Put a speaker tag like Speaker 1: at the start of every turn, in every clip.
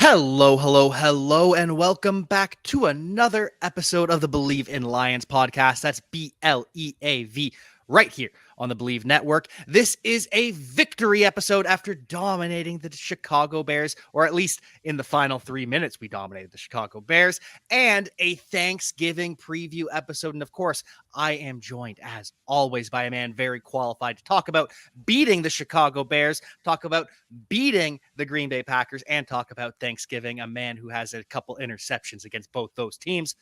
Speaker 1: Hello, hello, hello, and welcome back to another episode of the Believe in Lions podcast. That's BLEAV right here on the Believe Network. This is a victory episode after dominating the Chicago Bears, or at least in the final 3 minutes, we dominated the Chicago Bears, and a Thanksgiving preview episode. And of course, I am joined, as always, by a man very qualified to talk about beating the Chicago Bears, talk about beating the Green Bay Packers, and talk about Thanksgiving, a man who has a couple interceptions against both those teams.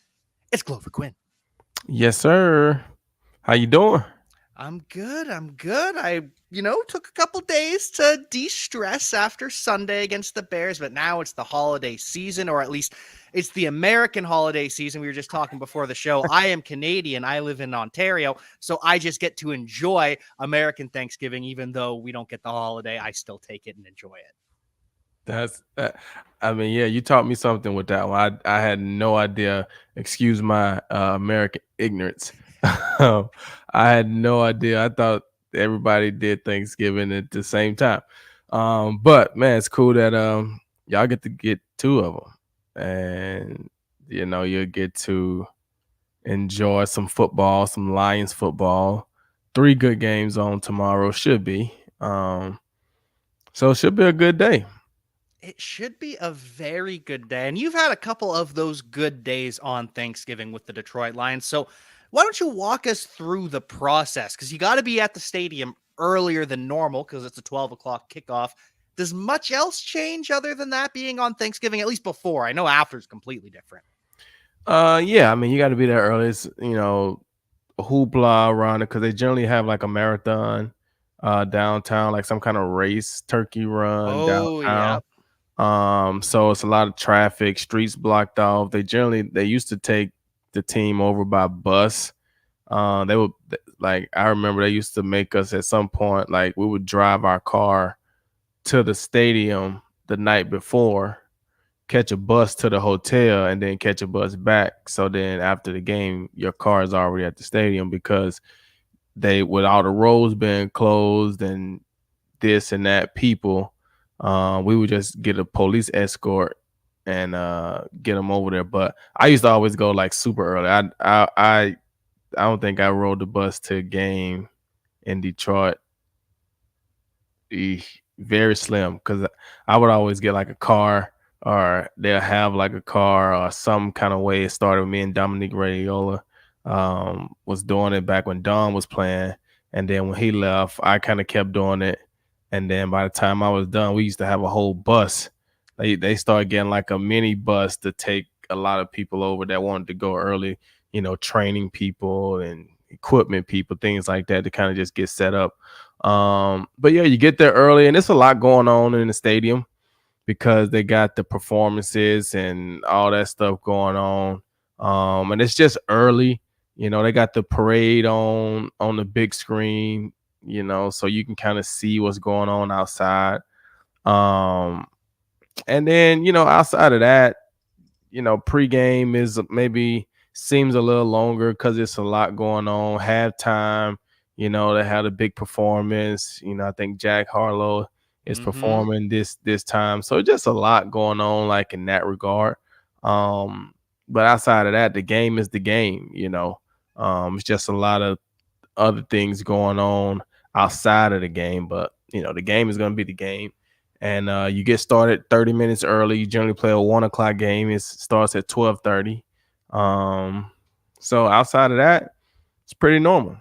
Speaker 1: It's Glover Quinn.
Speaker 2: Yes, sir. How you doing?
Speaker 1: I'm good. I'm good. I, took a couple days to de-stress after Sunday against the Bears, but now it's the holiday season, or at least it's the American holiday season. We were just talking before the show. I am Canadian. I live in Ontario, so I just get to enjoy American Thanksgiving, even though we don't get the holiday. I still take it and enjoy it.
Speaker 2: That's I mean, yeah, you taught me something with that one. I had no idea. Excuse my American ignorance. I had no idea. I thought everybody did Thanksgiving at the same time. But man, it's cool that y'all get two of them, and you'll get to enjoy some football, some Lions football. Three good games on tomorrow should be. So it should be a good day.
Speaker 1: It should be a very good day. And you've had a couple of those good days on Thanksgiving with the Detroit Lions. So why don't you walk us through the process? Because you got to be at the stadium earlier than normal because it's a 12 o'clock kickoff. Does much else change other than that being on Thanksgiving, at least before? I know after is completely different.
Speaker 2: Yeah, I mean, you got to be there early. It's, hoopla around it because they generally have like a marathon downtown, like some kind of race, turkey run
Speaker 1: Oh,
Speaker 2: downtown.
Speaker 1: yeah.
Speaker 2: So it's a lot of traffic, streets blocked off. They used to take the team over by bus. They would like I remember they used to make us at some point like we would drive our car to the stadium the night before, catch a bus to the hotel, and then catch a bus back. So then after the game, your car is already at the stadium because they, with all the roads being closed and this and that, people, we would just get a police escort and get them over there. But I used to always go like super early. I don't think I rode the bus to a game in Detroit. Very slim because I would always get like a car, or they'll have like a car or some kind of way. It started with me and Dominique Raiola was doing it back when Don was playing, and then when he left, I kind of kept doing it. And then by the time I was done, we used to have a whole bus. They started getting like a mini bus to take a lot of people over that wanted to go early, training people and equipment people, things like that, to kind of just get set up. But yeah, you get there early, and it's a lot going on in the stadium because they got the performances and all that stuff going on. And it's just early. They got the parade on the big screen, so you can kind of see what's going on outside. Um, and then, outside of that, pregame is maybe seems a little longer because it's a lot going on. Halftime, they had a big performance. I think Jack Harlow is
Speaker 1: Mm-hmm.
Speaker 2: performing this time. So just a lot going on, like in that regard. But outside of that, the game is the game. It's just a lot of other things going on outside of the game, but the game is going to be the game. And you get started 30 minutes early. You generally play a 1 o'clock game. It starts at 12:30. So outside of that, it's pretty normal.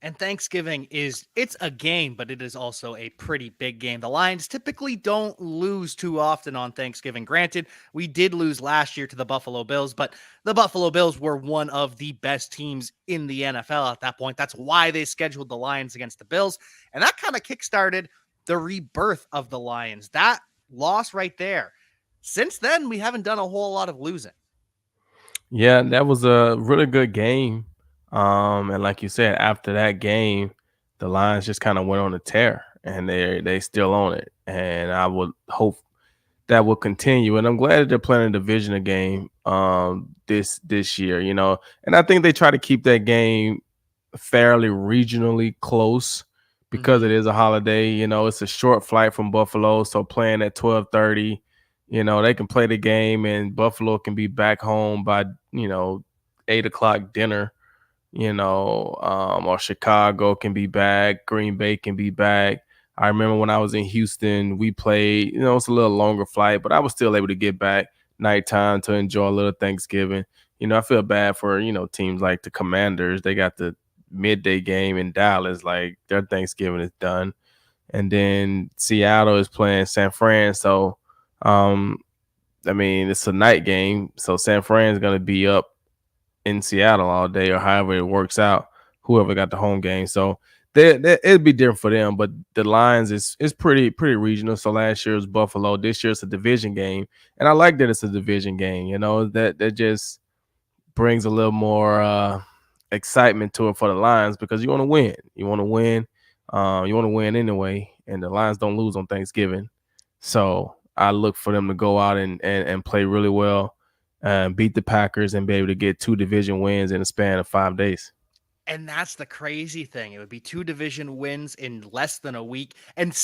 Speaker 1: And Thanksgiving it's a game, but it is also a pretty big game. The Lions typically don't lose too often on Thanksgiving. Granted, we did lose last year to the Buffalo Bills, but the Buffalo Bills were one of the best teams in the NFL at that point. That's why they scheduled the Lions against the Bills. And that kind of kickstarted the rebirth of the Lions. That loss right there. Since then, we haven't done a whole lot of losing.
Speaker 2: Yeah, that was a really good game. And like you said, after that game, the Lions just kind of went on a tear, and they still on it. And I would hope that will continue. And I'm glad that they're playing a divisional game this year. And I think they try to keep that game fairly regionally close because
Speaker 1: Mm-hmm.
Speaker 2: it is a holiday. It's a short flight from Buffalo, so playing at 12:30. They can play the game and Buffalo can be back home by, 8 o'clock dinner, or Chicago can be back, Green Bay can be back. I remember when I was in Houston, we played, it's a little longer flight, but I was still able to get back nighttime to enjoy a little Thanksgiving. I feel bad for, teams like the Commanders. They got the midday game in Dallas, like their Thanksgiving is done. And then Seattle is playing San Fran. So, it's a night game. So San Fran is going to be up in Seattle all day, or however it works out, whoever got the home game. So it'd be different for them. But the Lions is pretty regional. So last year was Buffalo. This year it's a division game, and I like that it's a division game. That just brings a little more excitement to it for the Lions, because you want to win. You want to win. You want to win anyway, and the Lions don't lose on Thanksgiving. So I look for them to go out and play really well, beat the Packers, and be able to get 2 division wins in a span of 5 days.
Speaker 1: And that's the crazy thing. It would be 2 division wins in less than a week. And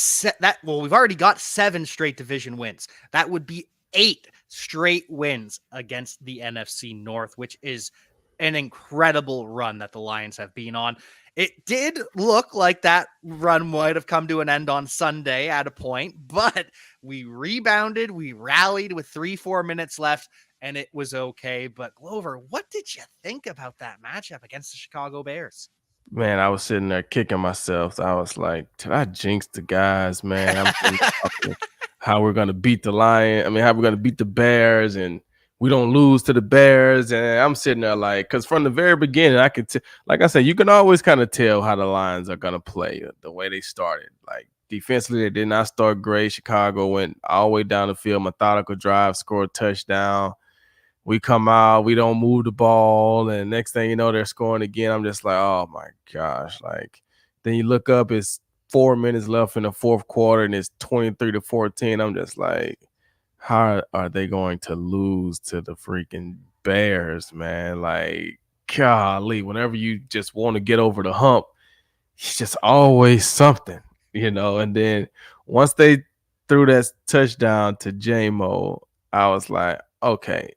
Speaker 1: we've already got 7 straight division wins. That would be 8 straight wins against the NFC North, which is an incredible run that the Lions have been on. It did look like that run might have come to an end on Sunday at a point, but we rebounded, we rallied with 3-4 minutes left, and it was okay. But Glover, what did you think about that matchup against the Chicago Bears?
Speaker 2: Man, I was sitting there kicking myself. I was like, did I jinx the guys, man? I'm talking how we're going to beat the how we're going to beat the Bears, and we don't lose to the Bears. And I'm sitting there like, because from the very beginning, I could like I said, you can always kind of tell how the Lions are going to play, the way they started. Like defensively, they did not start great. Chicago went all the way down the field, methodical drive, scored a touchdown. We come out, we don't move the ball, and next thing you know, they're scoring again. I'm just like, oh my gosh. Like, then you look up, it's 4 minutes left in the fourth quarter, and it's 23-14. I'm just like, how are they going to lose to the freaking Bears, man? Like, golly, whenever you just want to get over the hump, it's just always something, And then once they threw that touchdown to J-Mo, I was like, okay,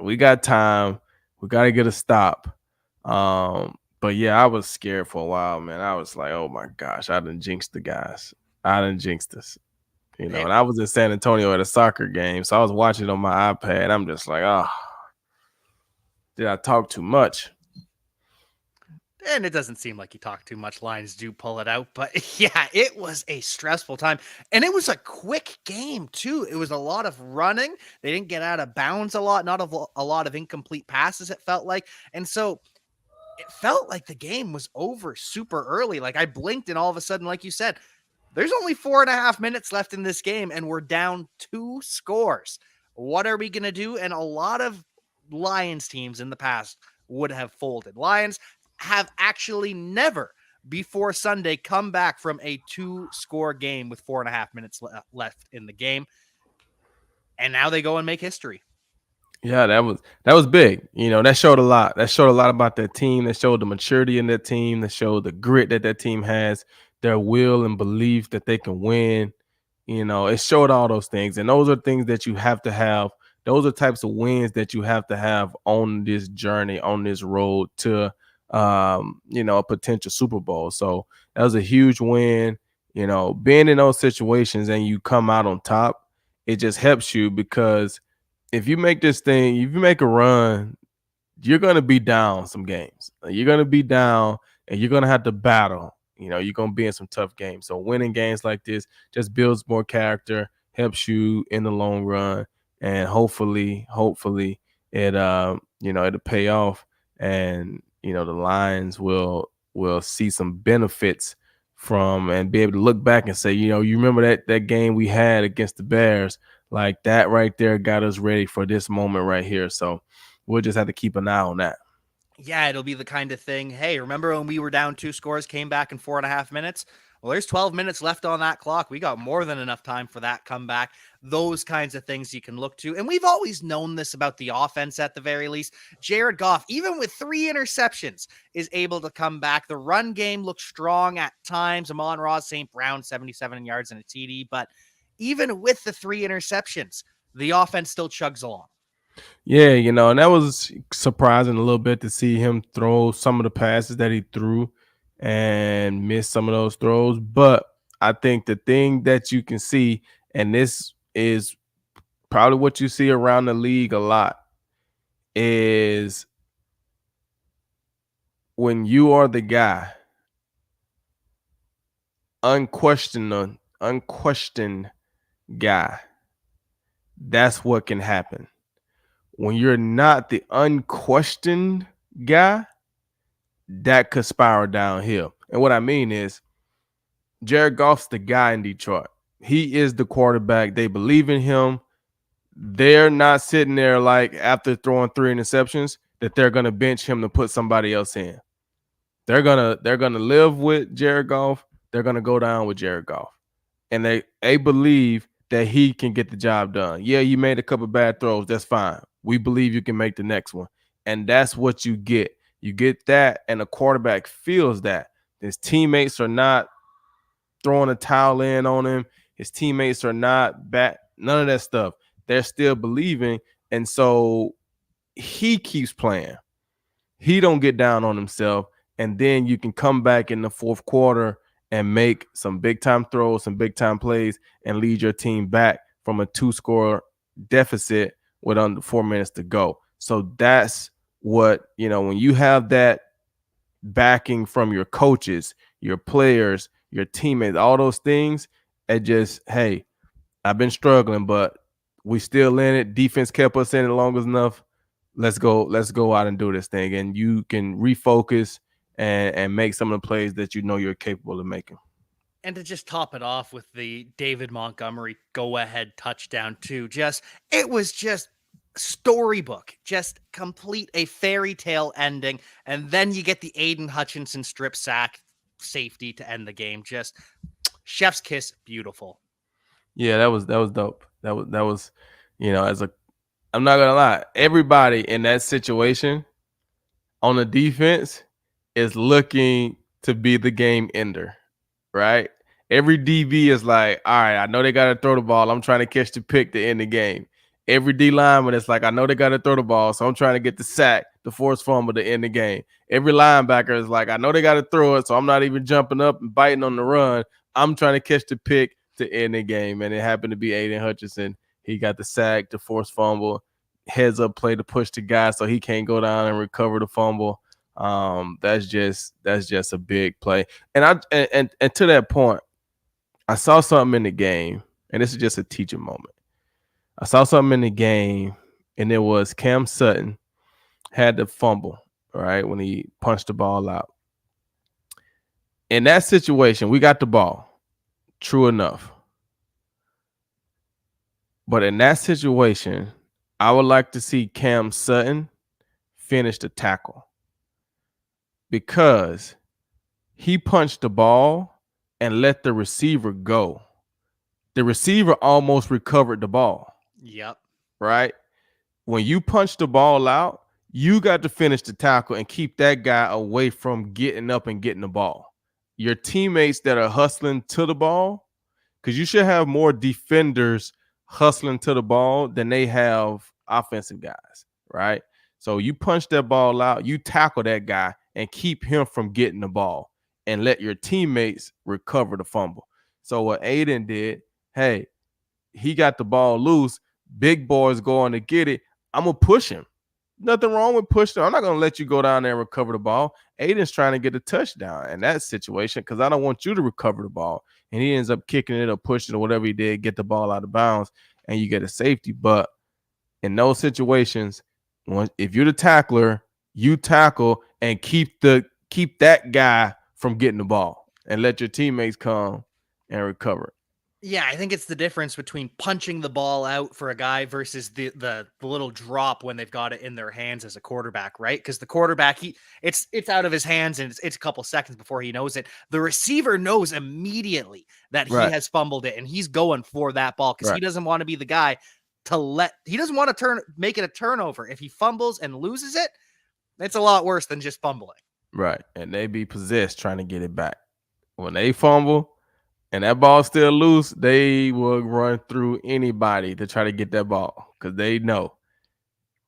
Speaker 2: we got time. We got to get a stop. But yeah, I was scared for a while, man. I was like, oh my gosh, I done jinxed the guys. I done jinxed us. And I was in San Antonio at a soccer game, so I was watching it on my iPad. I'm just like, oh, did I talk too much?
Speaker 1: And it doesn't seem like you talk too much. Lions do pull it out. But yeah, it was a stressful time. And it was a quick game, too. It was a lot of running. They didn't get out of bounds a lot, not a lot of incomplete passes, it felt like. And so it felt like the game was over super early. Like I blinked, and all of a sudden, like you said, there's only 4.5 minutes left in this game, and we're down 2 scores. What are we going to do? And a lot of Lions teams in the past would have folded. Lions have actually never before Sunday come back from a 2-score game with 4.5 minutes left in the game. And now they go and make history.
Speaker 2: Yeah, that was big. That showed a lot. That showed a lot about that team. That showed the maturity in that team. That showed the grit that team has, their will and belief that they can win. It showed all those things. And those are things that you have to have. Those are types of wins that you have to have on this journey, on this road to a potential Super Bowl. So that was a huge win. Being in those situations and you come out on top, it just helps you, because if you make a run, you're going to be down some games. You're going to be down, and you're going to have to battle. You're going to be in some tough games. So winning games like this just builds more character, helps you in the long run, and hopefully it it'll pay off, and the Lions will see some benefits from, and be able to look back and say, you remember that game we had against the Bears, like that right there got us ready for this moment right here. So we'll just have to keep an eye on that.
Speaker 1: Yeah, it'll be the kind of thing. Hey, remember when we were down 2 scores, came back in 4.5 minutes? Well, there's 12 minutes left on that clock. We got more than enough time for that comeback. Those kinds of things you can look to. And we've always known this about the offense at the very least. Jared Goff, even with 3 interceptions, is able to come back. The run game looks strong at times. Amon-Ra St. Brown, 77 yards and a TD. But even with the 3 interceptions, the offense still chugs along.
Speaker 2: Yeah, and that was surprising a little bit to see him throw some of the passes that he threw and miss some of those throws. But I think the thing that you can see, and this is probably what you see around the league a lot, is when you are the guy, unquestioned guy, that's what can happen. When you're not the unquestioned guy, that could spiral downhill. And what I mean is, Jared Goff's the guy in Detroit. He is the quarterback. They believe in him. They're not sitting there like after throwing 3 interceptions that they're gonna bench him to put somebody else in. They're gonna live with Jared Goff. They're gonna go down with Jared Goff, and they believe that he can get the job done. Yeah, you made a couple bad throws. That's fine. We believe you can make the next one, and that's what you get. You get that, and the quarterback feels that his teammates are not throwing a towel in on him. His teammates are not back. None of that stuff. They're still believing, and so he keeps playing. He don't get down on himself, and then you can come back in the fourth quarter and make some big time throws, some big time plays, and lead your team back from a 2-score deficit with under 4 minutes to go. So that's what, when you have that backing from your coaches, your players, your teammates, all those things, it just, hey, I've been struggling, but we still in it. Defense kept us in it long enough. Let's go out and do this thing. And you can refocus and make some of the plays that you know you're capable of making.
Speaker 1: And to just top it off with the David Montgomery go-ahead touchdown too, it was just storybook, just complete a fairy tale ending. And then you get the Aiden Hutchinson strip sack safety to end the game. Just chef's kiss, beautiful.
Speaker 2: Yeah, that was dope. That was, I'm not gonna lie, everybody in that situation on the defense is looking to be the game ender, right? Every DB is like, all right, I know they got to throw the ball. I'm trying to catch the pick to end the game. Every D lineman is like, I know they got to throw the ball, so I'm trying to get the sack, the forced fumble to end the game. Every linebacker is like, I know they got to throw it, so I'm not even jumping up and biting on the run. I'm trying to catch the pick to end the game. And it happened to be Aiden Hutchinson. He got the sack, the forced fumble, heads up play to push the guy so he can't go down and recover the fumble. That's just a big play. And to that point, I saw something in the game, and this is just a teaching moment. I saw something in the game, and it was Cam Sutton had the fumble, right, when he punched the ball out. In that situation, we got the ball. True enough. But in that situation, I would like to see Cam Sutton finish the tackle because he punched the ball and let the receiver go. The receiver almost recovered the ball.
Speaker 1: Yep.
Speaker 2: Right? When you punch the ball out, you got to finish the tackle and keep that guy away from getting up and getting the ball. Your teammates that are hustling to the ball, because you should have more defenders hustling to the ball than they have offensive guys, right? So you punch that ball out, you tackle that guy and keep him from getting the ball and let your teammates recover the fumble. So what Aiden did, hey, he got the ball loose, big boys going to get it. I'm going to push him. Nothing wrong with pushing. I'm not going to let you go down there and recover the ball. Aiden's trying to get a touchdown in that situation because I don't want you to recover the ball. And he ends up kicking it or pushing or whatever he did, get the ball out of bounds, and you get a safety. But in those situations, if you're the tackler, you tackle and keep that guy from getting the ball and let your teammates come and recover it.
Speaker 1: Yeah, I think it's the difference between punching the ball out for a guy versus the little drop when they've got it in their hands as a quarterback, right? Because the quarterback, it's out of his hands and it's a couple seconds before he knows it. The receiver knows immediately that he has fumbled it and he's going for that ball because he doesn't want to be the guy he doesn't want to make it a turnover. If he fumbles and loses it, it's a lot worse than just fumbling.
Speaker 2: Right, and they be possessed trying to get it back. When they fumble, and that ball's still loose, they will run through anybody to try to get that ball because they know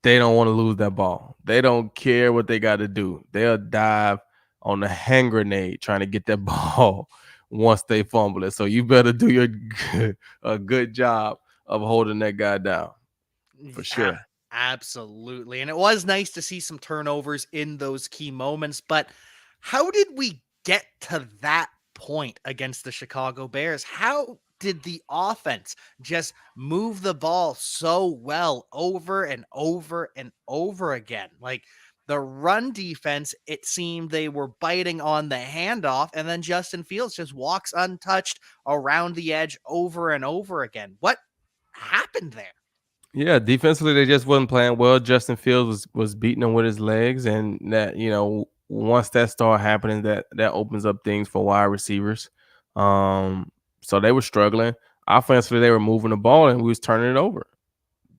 Speaker 2: they don't want to lose that ball. They don't care what they got to do. They'll dive on the hand grenade trying to get that ball once they fumble it. So you better do a good job of holding that guy down for
Speaker 1: Yeah,
Speaker 2: sure.
Speaker 1: absolutely. And it was nice to see some turnovers in those key moments, but how did we get to that point against the Chicago Bears? How did the offense just move the ball so well over and over and over again? Like the run defense, it seemed they were biting on the handoff, and then Justin Fields just walks untouched around the edge over and over again. What happened there?
Speaker 2: Yeah, defensively they just wasn't playing well. Justin Fields was beating them with his legs, and that once that started happening, that opens up things for wide receivers. So they were struggling. Offensively, they were moving the ball and we was turning it over.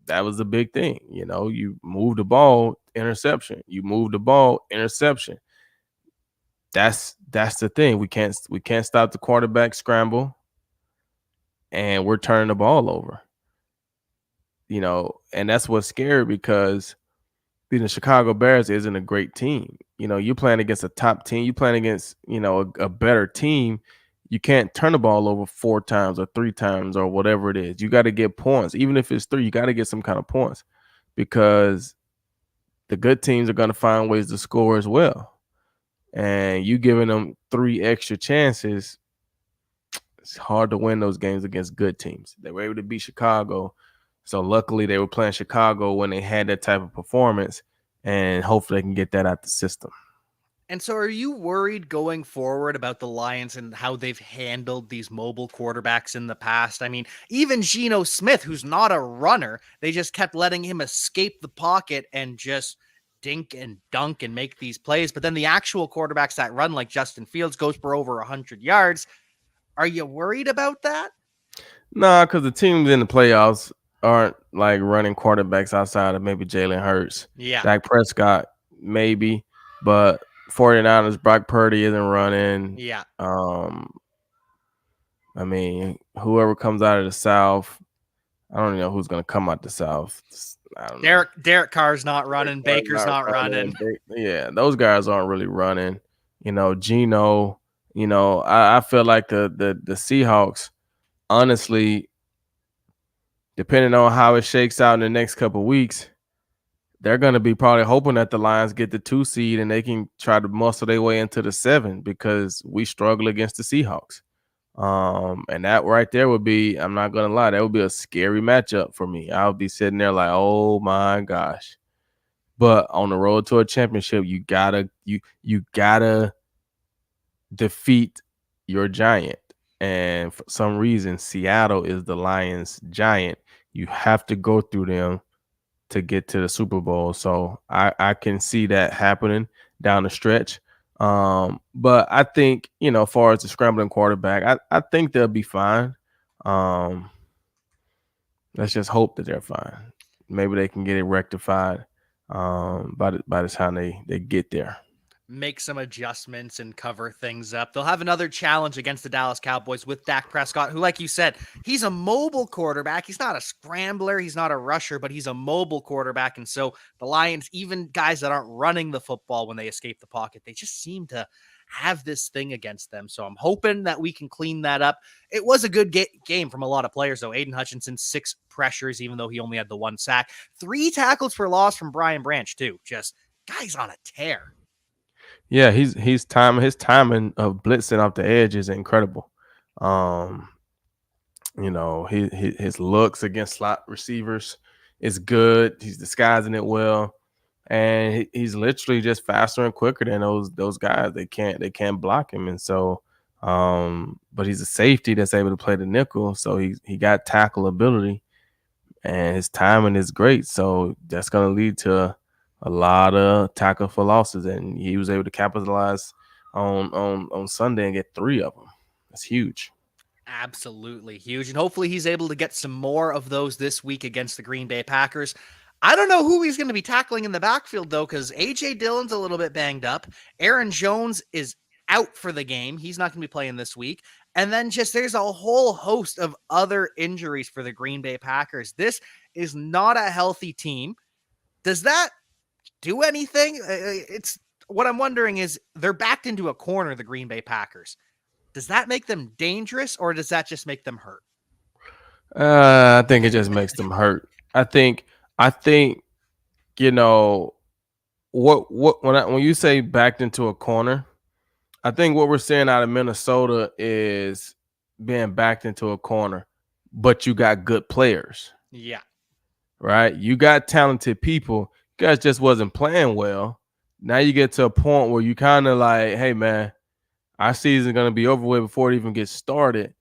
Speaker 2: That was the big thing. You move the ball, interception. You move the ball, interception. That's the thing. We can't stop the quarterback scramble, and we're turning the ball over. And that's what's scary because the Chicago Bears isn't a great team. You're playing against a top team. You're playing against, a better team. You can't turn the ball over 4 times or 3 times or whatever it is. You got to get points. Even if it's 3, you got to get some kind of points because the good teams are going to find ways to score as well. And you giving them 3 extra chances, it's hard to win those games against good teams. They were able to beat Chicago. So luckily they were playing Chicago when they had that type of performance, and hopefully they can get that out the system.
Speaker 1: And so are you worried going forward about the Lions and how they've handled these mobile quarterbacks in the past? I mean, even Geno Smith, who's not a runner, they just kept letting him escape the pocket and just dink and dunk and make these plays. But then the actual quarterbacks that run, like Justin Fields, goes for over 100 yards. Are you worried about that?
Speaker 2: Nah, because the teams in the playoffs aren't like running quarterbacks outside of maybe Jalen Hurts.
Speaker 1: Yeah.
Speaker 2: Dak Prescott, maybe, but 49ers, Brock Purdy isn't running.
Speaker 1: Yeah.
Speaker 2: I mean, whoever comes out of the South, I don't even know who's going to come out the South. I don't know.
Speaker 1: Derek Carr's not running. Baker's not running.
Speaker 2: Yeah, those guys aren't really running. Geno, I feel like the Seahawks, honestly, depending on how it shakes out in the next couple of weeks, they're going to be probably hoping that the Lions get the 2 seed and they can try to muscle their way into the 7 because we struggle against the Seahawks. And that right there would be, I'm not going to lie, that would be a scary matchup for me. I would be sitting there like, oh my gosh. But on the road to a championship, you gotta defeat your giant. And for some reason, Seattle is the Lions' giant. You have to go through them to get to the Super Bowl. So I can see that happening down the stretch. But I think, as far as the scrambling quarterback, I think they'll be fine. Let's just hope that they're fine. Maybe they can get it rectified by the time they get there.
Speaker 1: Make some adjustments and cover things up. They'll have another challenge against the Dallas Cowboys with Dak Prescott, who, like you said, he's a mobile quarterback. He's not a scrambler. He's not a rusher, but he's a mobile quarterback. And so the Lions, even guys that aren't running the football when they escape the pocket, they just seem to have this thing against them. So I'm hoping that we can clean that up. It was a good game from a lot of players, though. Aiden Hutchinson, 6 pressures, even though he only had the 1 sack. 3 tackles for loss from Brian Branch, too. Just guys on a tear.
Speaker 2: Yeah, his timing of blitzing off the edge is incredible. His looks against slot receivers is good. He's disguising it well, and he's literally just faster and quicker than those guys. They can't block him, and so but he's a safety that's able to play the nickel, so he got tackle ability, and his timing is great. So that's going to lead to a lot of tackle for losses, and he was able to capitalize on Sunday and get 3 of them. That's huge.
Speaker 1: Absolutely huge. And hopefully he's able to get some more of those this week against the Green Bay Packers. I don't know who he's going to be tackling in the backfield, though, because A.J. Dillon's a little bit banged up. Aaron Jones is out for the game. He's not going to be playing this week. And then just there's a whole host of other injuries for the Green Bay Packers. This is not a healthy team. Does that do anything? It's what I'm wondering is they're backed into a corner, the Green Bay Packers. Does that make them dangerous or does that just make them hurt?
Speaker 2: I think it just makes them hurt. I think you know when you say backed into a corner, I think what we're seeing out of Minnesota is being backed into a corner, but you got good players,
Speaker 1: Yeah.
Speaker 2: right? You got talented people. You guys just wasn't playing well. Now you get to a point where you kind of like, hey man, our season's gonna be over with before it even gets started.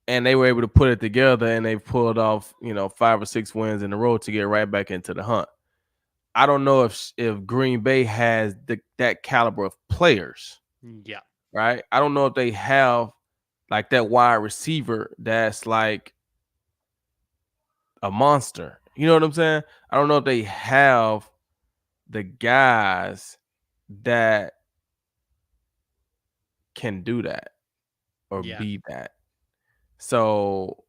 Speaker 2: And they were able to put it together and they pulled off, 5 or 6 wins in a row to get right back into the hunt. I don't know if Green Bay has that caliber of players,
Speaker 1: Yeah.
Speaker 2: right? I don't know if they have like that wide receiver that's like a monster. You know what I'm saying? I don't know if they have the guys that can do that or
Speaker 1: Yeah.
Speaker 2: be that. So,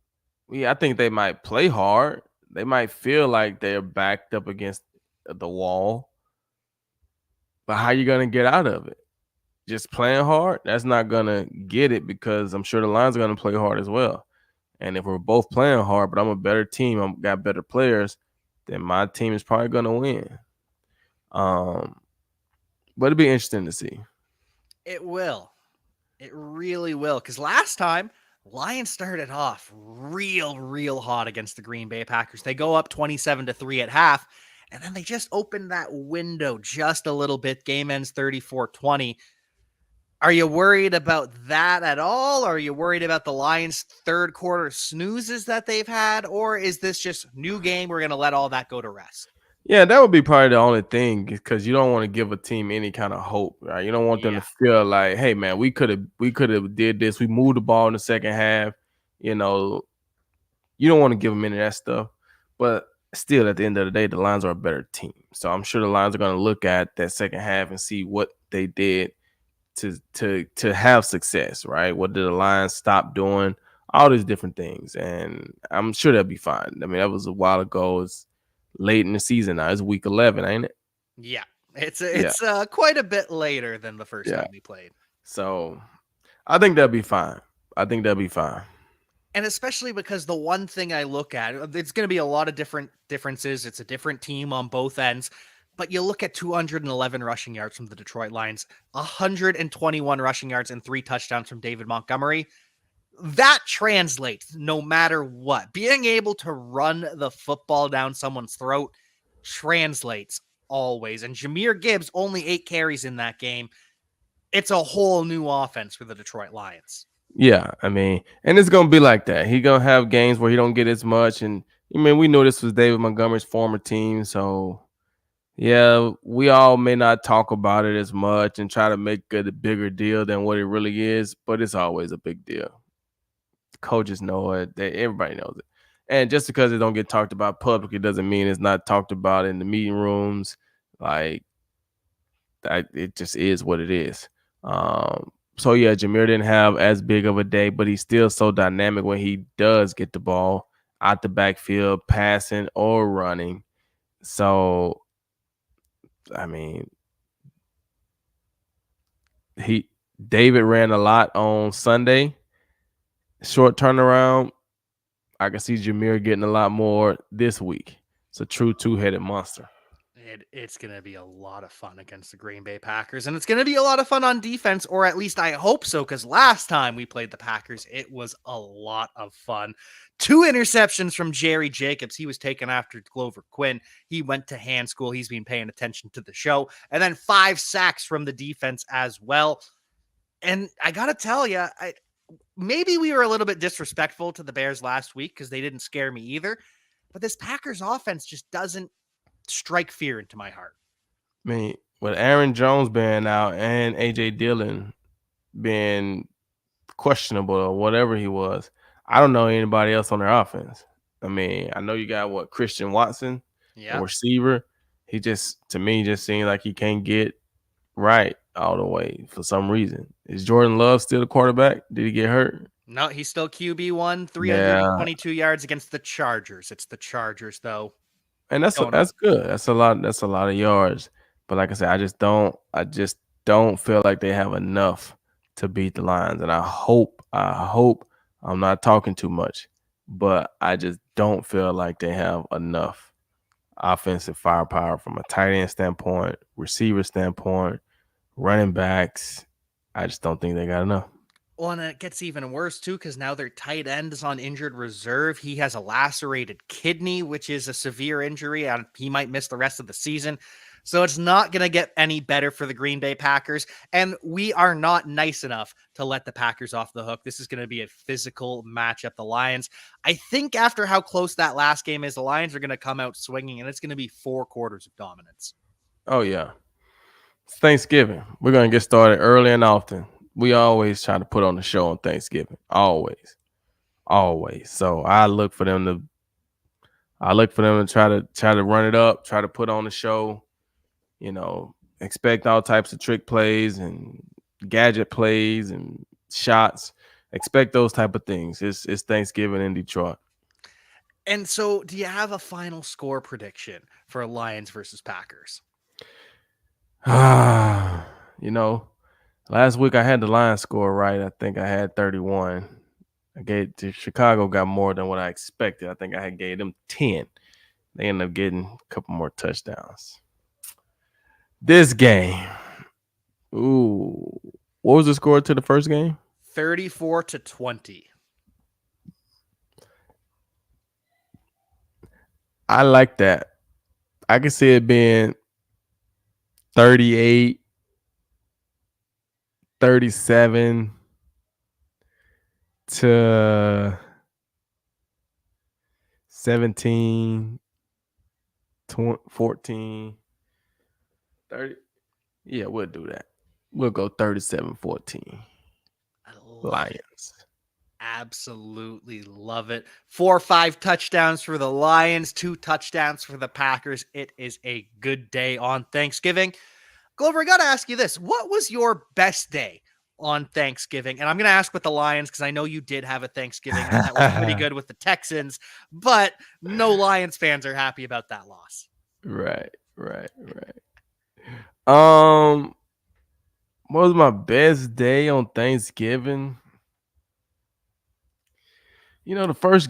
Speaker 2: yeah, I think they might play hard. They might feel like they're backed up against the wall. But how you gonna get out of it? Just playing hard? That's not gonna get it because I'm sure the Lions are gonna play hard as well. And if we're both playing hard, but I'm a better team, I've got better players, then my team is probably gonna win. But it'd be interesting to see.
Speaker 1: It will. It really will. Because last time, Lions started off real hot against the Green Bay Packers. They go up 27-3 at half, and then they just opened that window just a little bit. Game ends 34-20. Are you worried about that at all? Are you worried about the Lions' third quarter snoozes that they've had? Or is this just new game? We're going to let all that go to rest.
Speaker 2: Yeah, that would be probably the only thing because you don't want to give a team any kind of hope, right? You don't want them to feel like, hey man, we could have did this. We moved the ball in the second half. You know, you don't want to give them any of that stuff. But still, at the end of the day, the Lions are a better team. So I'm sure the Lions are going to look at that second half and see what they did to have success, right? What did the Lions stop doing? All these different things, and I'm sure they'll be fine. I mean, that was a while ago. It's late in the season now. It's week 11, ain't it?
Speaker 1: Yeah. It's quite a bit later than the first time we played.
Speaker 2: So I think they'll be fine.
Speaker 1: And especially because the one thing I look at, it's going to be a lot of different differences. It's a different team on both ends. But you look at 211 rushing yards from the Detroit Lions, 121 rushing yards and 3 touchdowns from David Montgomery. That translates no matter what. Being able to run the football down someone's throat translates always. And Jahmyr Gibbs, only 8 carries in that game. It's a whole new offense for the Detroit Lions.
Speaker 2: Yeah, I mean, and it's gonna be like that. He gonna have games where he don't get as much, and I mean, we know this was David Montgomery's former team, so yeah, we all may not talk about it as much and try to make it a bigger deal than what it really is, but it's always a big deal. Coaches know it. Everybody knows it. And just because it don't get talked about publicly doesn't mean it's not talked about in the meeting rooms. Like, it just is what it is. So yeah, Jahmyr didn't have as big of a day, but he's still so dynamic when he does get the ball out the backfield, passing or running. So, I mean, David ran a lot on Sunday. Short turnaround. I can see Jahmyr getting a lot more this week. It's a true 2-headed monster.
Speaker 1: It's going to be a lot of fun against the Green Bay Packers, and it's going to be a lot of fun on defense, or at least I hope so, because last time we played the Packers, it was a lot of fun. 2 interceptions from Jerry Jacobs. He was taken after Glover Quinn. He went to hand school. He's been paying attention to the show. And then 5 sacks from the defense as well. And I got to tell you, maybe we were a little bit disrespectful to the Bears last week because they didn't scare me either. But this Packers offense just doesn't strike fear into my heart.
Speaker 2: I mean, with Aaron Jones being out and AJ Dillon being questionable or whatever he was, I don't know anybody else on their offense. I mean, I know you got Christian Watson, the receiver. He just, to me, just seems like he can't get right all the way for some reason. Is Jordan Love still the quarterback? Did he get hurt?
Speaker 1: No, he's still QB1,
Speaker 2: Yeah,
Speaker 1: 322 yards against the Chargers. It's the Chargers, though.
Speaker 2: and
Speaker 1: Going
Speaker 2: that's good. That's a lot. That's a lot of yards. But like I said, I just don't feel like they have enough to beat the Lions. And I hope I'm not talking too much, but I just don't feel like they have enough offensive firepower from a tight end standpoint, receiver standpoint, running backs. I just don't think they got enough.
Speaker 1: Well, and it gets even worse too because now their tight end is on injured reserve. He has a lacerated kidney, which is a severe injury, and he might miss the rest of the season. So it's not going to get any better for the Green Bay Packers. And we are not nice enough to let the Packers off the hook. This is going to be a physical matchup. The Lions, I think, after how close that last game is, the Lions are going to come out swinging, and it's going to be 4 quarters of dominance.
Speaker 2: Oh yeah. It's Thanksgiving. We're gonna get started early and often. We always try to put on the show on Thanksgiving. Always. Always. So I look for them to try to run it up, try to put on the show, expect all types of trick plays and gadget plays and shots. Expect those type of things. It's Thanksgiving in Detroit.
Speaker 1: And so, do you have a final score prediction for Lions versus Packers?
Speaker 2: Last week I had the Lions score right. I think I had 31. I gave to Chicago got more than what I expected. I think I had gave them 10. They ended up getting a couple more touchdowns. This game. Ooh. What was the score to the first game?
Speaker 1: 34-20.
Speaker 2: I like that. I can see it being 38, 37 to 17, 14, 30. Yeah, we'll do that. We'll go 37-14. Lions.
Speaker 1: Absolutely love it. 4 or 5 touchdowns for the Lions, 2 touchdowns for the Packers. It is a good day on Thanksgiving. Glover, I got to ask you this. What was your best day on Thanksgiving? And I'm going to ask with the Lions because I know you did have a Thanksgiving that was pretty good with the Texans, but no Lions fans are happy about that loss.
Speaker 2: Right. What was my best day on Thanksgiving? The first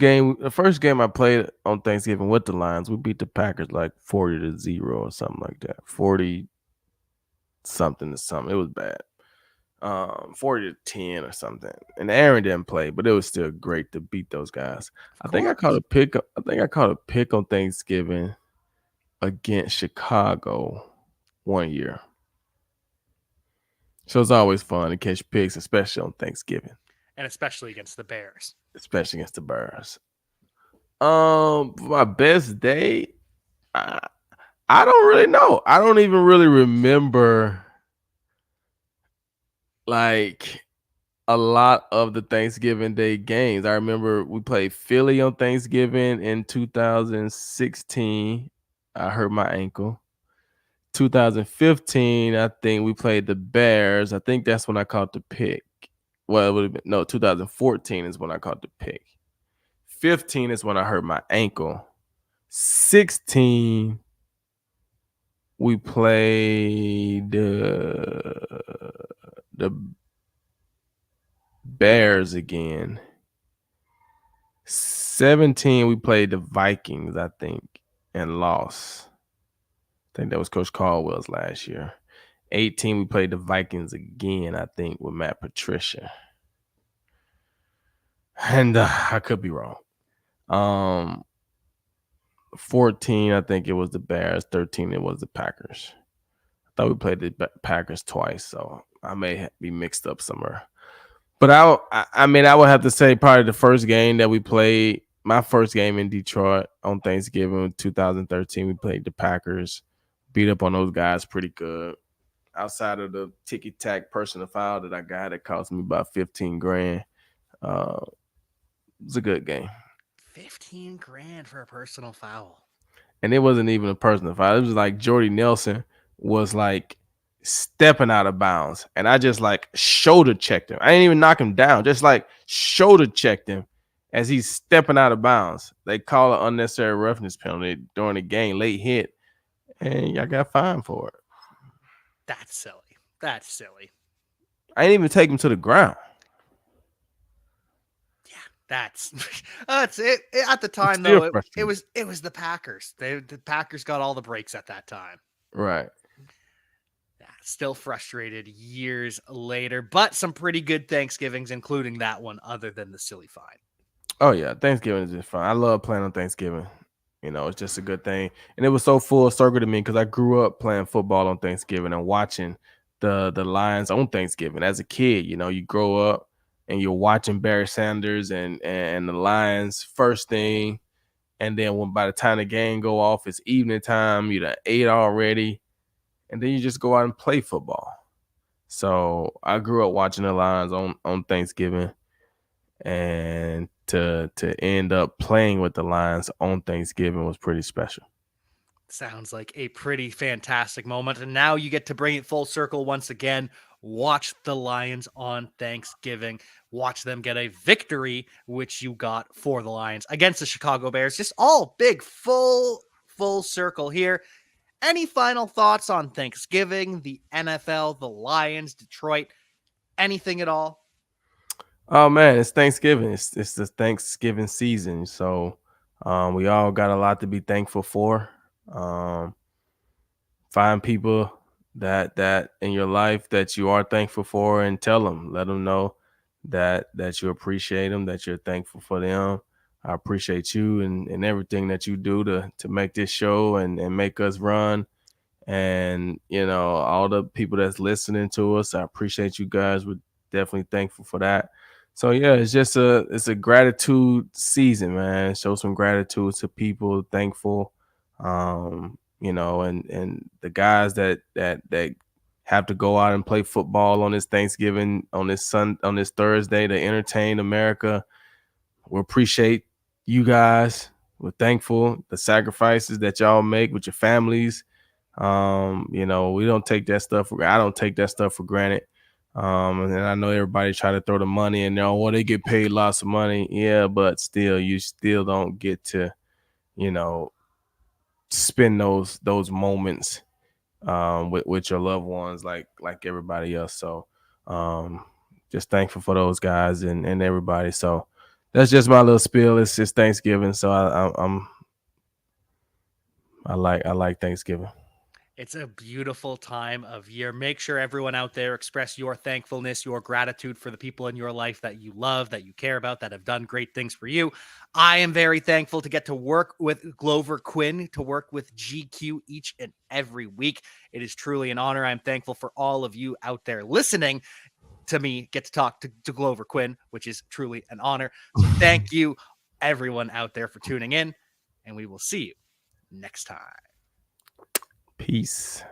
Speaker 2: game I played on Thanksgiving with the Lions, we beat the Packers like 40-0 or something like that. 40 something to something. It was bad. 40-10 or something. And Aaron didn't play, but it was still great to beat those guys. I think I caught a pick on Thanksgiving against Chicago one year. So it's always fun to catch picks, especially on Thanksgiving.
Speaker 1: And especially against the Bears.
Speaker 2: My best day, I don't really know. I don't even really remember like a lot of the Thanksgiving Day games. I remember we played Philly on Thanksgiving in 2016. I hurt my ankle. 2015, I think we played the Bears. I think that's when I caught the pick. Well, it would have been 2014 is when I caught the pick. 15 is when I hurt my ankle. 16, we played the Bears again. 17, we played the Vikings, I think, and lost. I think that was Coach Caldwell's last year. 18, we played the Vikings again, I think, with Matt Patricia. And I could be wrong. 14, I think it was the Bears. 13, it was the Packers. I thought we played the Packers twice, so I may be mixed up somewhere. But I would have to say probably the first game that we played, my first game in Detroit on Thanksgiving 2013, we played the Packers, beat up on those guys pretty good. Outside of the ticky-tack personal foul that I got, that cost me about $15,000. It was a good game.
Speaker 1: $15,000 for a personal foul.
Speaker 2: And it wasn't even a personal foul. It was like Jordy Nelson was like stepping out of bounds, and I just like shoulder checked him. I didn't even knock him down, just like shoulder checked him as he's stepping out of bounds. They call an unnecessary roughness penalty during the game, late hit, and y'all got fined for it.
Speaker 1: That's silly. That's silly.
Speaker 2: I didn't even take him to the ground.
Speaker 1: Yeah, that's it. At the time, though, it was the Packers. The Packers got all the breaks at that time.
Speaker 2: Right.
Speaker 1: Yeah, still frustrated years later, but some pretty good Thanksgivings, including that one, other than the silly fine.
Speaker 2: Oh yeah, Thanksgiving is just fun. I love playing on Thanksgiving. It's just a good thing, and it was so full circle to me because I grew up playing football on Thanksgiving and watching the Lions on Thanksgiving as a kid. You grow up and you're watching Barry Sanders and the Lions first thing, and then by the time the game go off, it's evening time. You done ate already, and then you just go out and play football. So I grew up watching the Lions on Thanksgiving, and to end up playing with the Lions on Thanksgiving was pretty special.
Speaker 1: Sounds like a pretty fantastic moment. And now you get to bring it full circle once again. Watch the Lions on Thanksgiving. Watch them get a victory, which you got for the Lions against the Chicago Bears. Just all big, full circle here. Any final thoughts on Thanksgiving, the NFL, the Lions, Detroit, anything at all?
Speaker 2: Oh man, it's Thanksgiving. It's the Thanksgiving season, so we all got a lot to be thankful for. Find people that in your life that you are thankful for, and tell them, let them know that you appreciate them, that you're thankful for them. I appreciate you and everything that you do to make this show and make us run. And all the people that's listening to us, I appreciate you guys. We're definitely thankful for that. So yeah, it's a gratitude season, man. Show some gratitude to people, thankful. And the guys that have to go out and play football on this Thanksgiving, on this Thursday to entertain America. We appreciate you guys. We're thankful the sacrifices that y'all make with your families. We don't take that stuff I don't take that stuff for granted. And I know everybody try to throw the money in there. Well, they get paid lots of money. Yeah, but still, you still don't get to, spend those moments with your loved ones like everybody else. So just thankful for those guys and everybody. So that's just my little spiel. It's just Thanksgiving, so I like Thanksgiving.
Speaker 1: It's a beautiful time of year. Make sure everyone out there express your thankfulness, your gratitude for the people in your life that you love, that you care about, that have done great things for you. I am very thankful to get to work with Glover Quinn, to work with GQ each and every week. It is truly an honor. I'm thankful for all of you out there listening to me get to talk to Glover Quinn, which is truly an honor. So thank you, everyone out there, for tuning in, and we will see you next time.
Speaker 2: Peace.